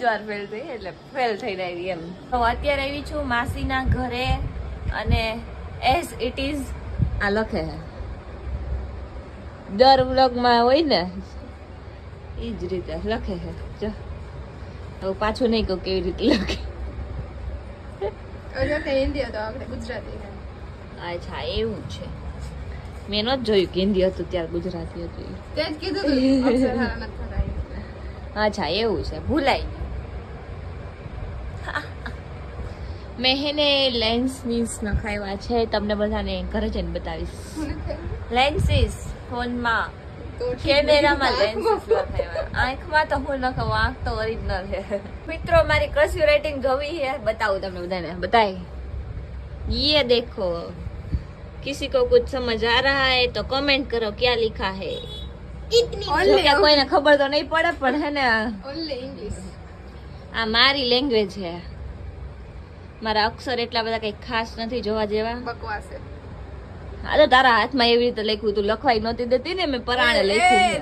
વાર ફેલ થઈ એટલે ફેલ થઈ રહી એમ. તો અત્યારે આવી છું માસીના ઘરે અને એઝ ઇટ ઇઝ આ લખે છે દર વ્લોગમાં હોય ને એ જ રીતે લખે છે. જો હવે પાછું નહીં કહું કેવી રીતે લખે. હિન્દી હતો આપણે ગુજરાતી. અચ્છા એવું છે. મેં નહોતું જોયું કે હિન્દી હતું ત્યારે ગુજરાતી હતું. તે જ કીધું તું અક્ષર હારા નથી થતા. અચ્છા એવું છે ભૂલાઈ ગયું. મેં હેને લેન્સીસ નખાવ્યા છે તમને બધાને ઘરે જઈને બતાવીશ. લેન્સીસ ફોનમાં કેમેરામાં લેન્સીસ લખાવ્યા. આંખમાં તો હું લખાવું આંખ તો ઓરિજિનલ છે. મિત્રો મારી કર્સિવ રાઇટિંગ જોવી है बताऊं તમને બધાને बताए ये देखो किसी को कुछ समझ आ रहा है तो कमेंट करो क्या लिखा है. જો કે કોઈને ખબર તો નહીં પડે પણ હે ને ઓનલી ઇંગ્લિશ. આ મારી લેંગ્વેજ છે. મારા અક્ષર એટલા બધા કઈ ખાસ નથી જોવા જેવા. બકવાસ છે. આ તો તારા હાથમાં એવી રીતે લખ્યું તું લખવાય નહોતી દેતી ને મેં પરાણે લખ્યું.